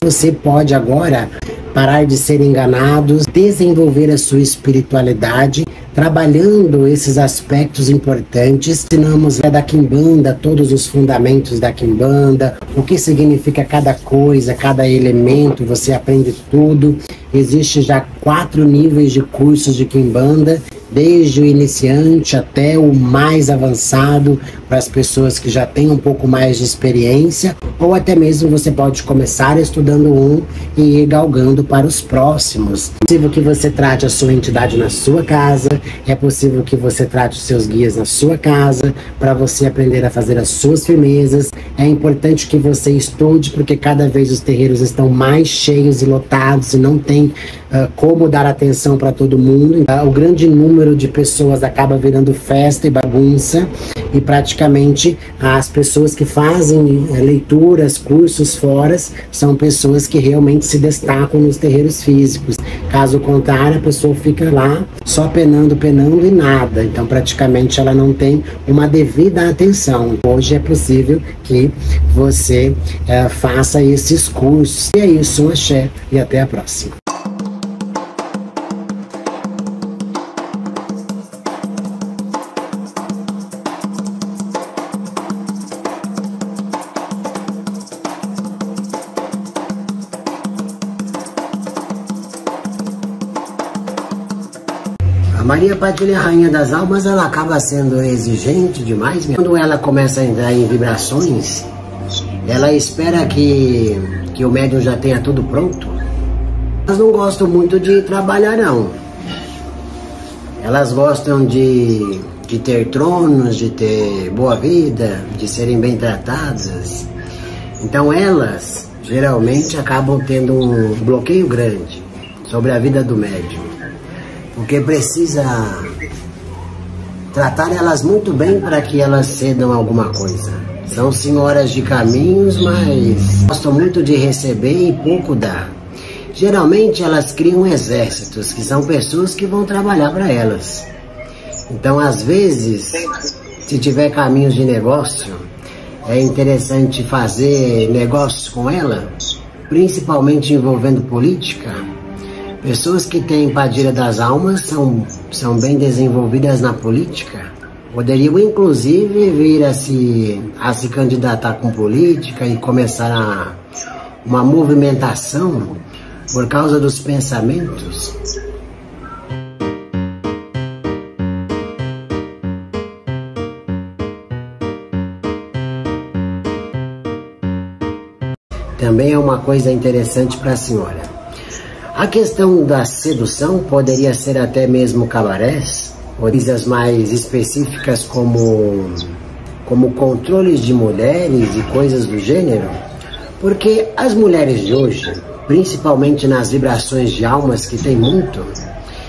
Você pode agora parar de ser enganados, desenvolver a sua espiritualidade, trabalhando esses aspectos importantes. Ensinamos da Quimbanda, todos os fundamentos da Quimbanda, o que significa cada coisa, cada elemento, você aprende tudo. Existe já 4 níveis de cursos de Quimbanda, desde o iniciante até o mais avançado, para as pessoas que já têm um pouco mais de experiência, ou até mesmo você pode começar estudando um e ir galgando para os próximos. É possível que você trate a sua entidade na sua casa, é possível que você trate os seus guias na sua casa, para você aprender a fazer as suas firmezas. É importante que você estude, porque cada vez os terreiros estão mais cheios e lotados e não tem como dar atenção para todo mundo. O grande número de pessoas acaba virando festa e bagunça, e praticamente as pessoas que fazem leituras, cursos fora, são pessoas que realmente se destacam nos terreiros físicos. Caso contrário, a pessoa fica lá só penando e nada. Então praticamente ela não tem uma devida atenção. Hoje é possível que você faça esses cursos. E é isso, um axé e até a próxima. Maria Padilha, Rainha das Almas, ela acaba sendo exigente demais. Quando ela começa a entrar em vibrações, ela espera que o médium já tenha tudo pronto. Elas não gostam muito de trabalhar, não. Elas gostam de ter tronos, de ter boa vida, de serem bem tratadas. Então elas, geralmente, acabam tendo um bloqueio grande sobre a vida do médium. Porque precisa tratar elas muito bem para que elas cedam alguma coisa. São senhoras de caminhos, mas gostam muito de receber e pouco dar. Geralmente elas criam exércitos, que são pessoas que vão trabalhar para elas. Então, às vezes, se tiver caminhos de negócio, é interessante fazer negócios com ela, principalmente envolvendo política. Pessoas que têm Padilha das Almas são bem desenvolvidas na política. Poderiam, inclusive, vir a se candidatar com política e começar uma movimentação por causa dos pensamentos. Também é uma coisa interessante para a senhora. A questão da sedução poderia ser até mesmo cabarés, coisas mais específicas como controles de mulheres e coisas do gênero, porque as mulheres de hoje, principalmente nas vibrações de almas, que tem muito,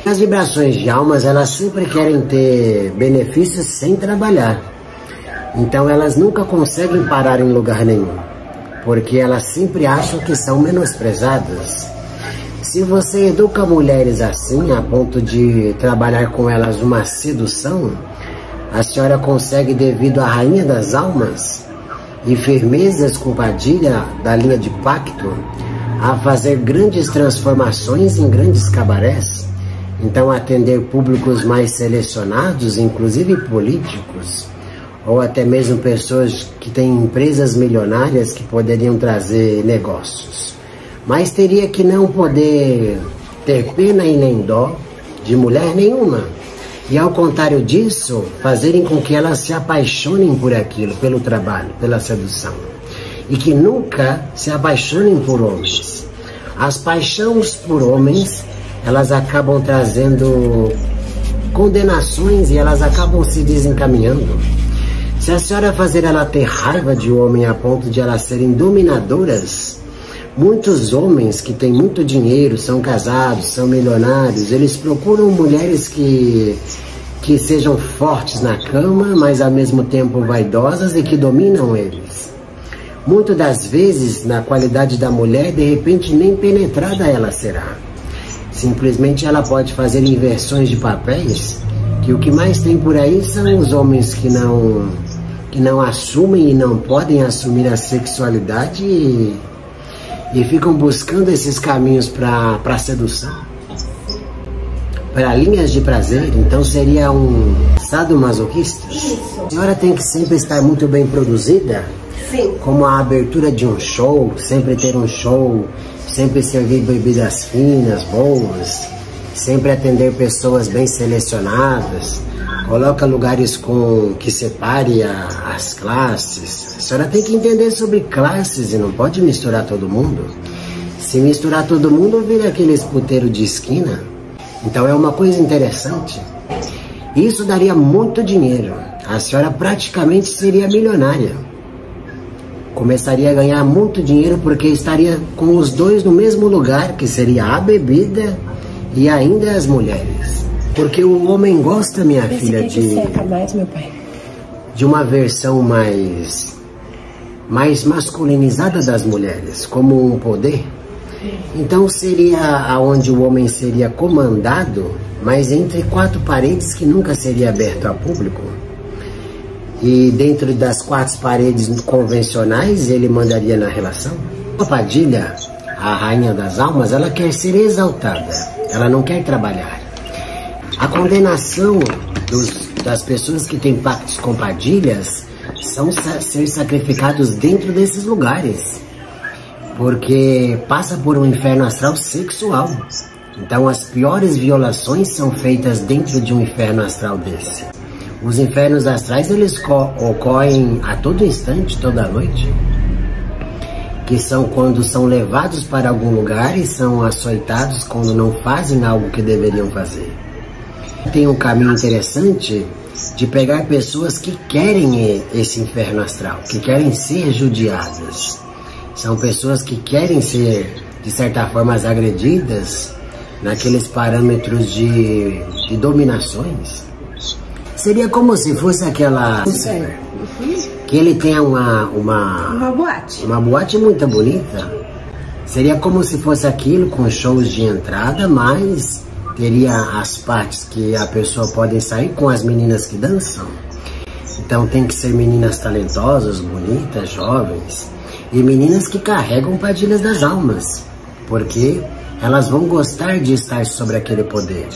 as vibrações de almas, elas sempre querem ter benefícios sem trabalhar. Então elas nunca conseguem parar em lugar nenhum, porque elas sempre acham que são menosprezadas. Se você educa mulheres assim, a ponto de trabalhar com elas uma sedução, a senhora consegue, devido à Rainha das Almas e firmezas com Padilha da linha de pacto, a fazer grandes transformações em grandes cabarés. Então, atender públicos mais selecionados, inclusive políticos, ou até mesmo pessoas que têm empresas milionárias que poderiam trazer negócios. Mas teria que não poder ter pena e nem dó de mulher nenhuma. E ao contrário disso, fazerem com que elas se apaixonem por aquilo, pelo trabalho, pela sedução. E que nunca se apaixonem por homens. As paixões por homens, elas acabam trazendo condenações e elas acabam se desencaminhando. Se a senhora fazer ela ter raiva de homem a ponto de elas serem dominadoras, muitos homens que têm muito dinheiro, são casados, são milionários, eles procuram mulheres que sejam fortes na cama, mas ao mesmo tempo vaidosas e que dominam eles. Muitas das vezes, na qualidade da mulher, de repente nem penetrada ela será. Simplesmente ela pode fazer inversões de papéis, que o que mais tem por aí são os homens que não assumem e não podem assumir a sexualidade e ficam buscando esses caminhos para sedução, para linhas de prazer. Então seria um sadomasoquista. A senhora tem que sempre estar muito bem produzida. Sim. Como a abertura de um show, sempre ter um show, sempre servir bebidas finas, boas, sempre atender pessoas bem selecionadas, coloca lugares que separe as classes. A senhora tem que entender sobre classes e não pode misturar todo mundo. Se misturar todo mundo, vira aquele puteiro de esquina. Então é uma coisa interessante. Isso daria muito dinheiro. A senhora praticamente seria milionária. Começaria a ganhar muito dinheiro porque estaria com os dois no mesmo lugar, que seria a bebida e ainda as mulheres. Porque o homem gosta, minha filha, de uma versão mais masculinizada das mulheres, como um poder. Então seria aonde o homem seria comandado, mas entre quatro paredes que nunca seria aberto a público. E dentro das quatro paredes convencionais ele mandaria na relação. A Padilha, a rainha das almas, ela quer ser exaltada, ela não quer trabalhar. A condenação das pessoas que têm pactos com Padilhas são ser sacrificados dentro desses lugares, porque passa por um inferno astral sexual. Então as piores violações são feitas dentro de um inferno astral desse. Os infernos astrais, eles ocorrem a todo instante, toda noite, que são quando são levados para algum lugar e são açoitados quando não fazem algo que deveriam fazer. Tem um caminho interessante de pegar pessoas que querem esse inferno astral, que querem ser judiadas. São pessoas que querem ser, de certa forma, agredidas naqueles parâmetros de dominações. Seria como se fosse aquela... que ele tenha uma boate. Uma boate muito bonita. Seria como se fosse aquilo com shows de entrada, mas teria as partes que a pessoa pode sair com as meninas que dançam. Então tem que ser meninas talentosas, bonitas, jovens. E meninas que carregam Padilhas das almas. Porque elas vão gostar de estar sobre aquele poder.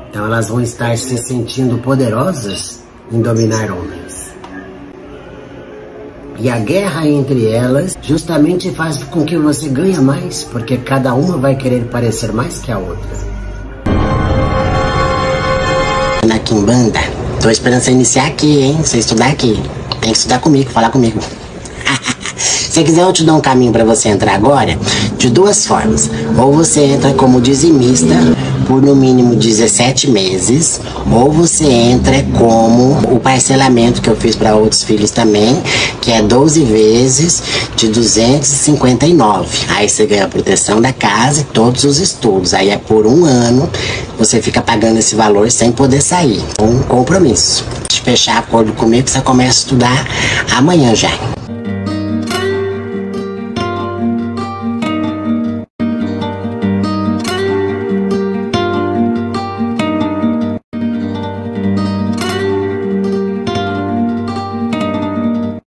Então elas vão estar se sentindo poderosas em dominar homens. E a guerra entre elas justamente faz com que você ganhe mais, porque cada uma vai querer parecer mais que a outra. Na Quimbanda, tô esperando você iniciar aqui, hein? Você estudar aqui. Tem que estudar comigo, falar comigo. Se quiser, eu te dou um caminho para você entrar agora de duas formas. Ou você entra como dizimista por no mínimo 17 meses, ou você entra como o parcelamento que eu fiz para outros filhos também, que é 12 vezes de 259. Aí você ganha a proteção da casa e todos os estudos. Aí é por um ano, você fica pagando esse valor sem poder sair. Um compromisso. Se fechar acordo comigo, você começa a estudar amanhã já.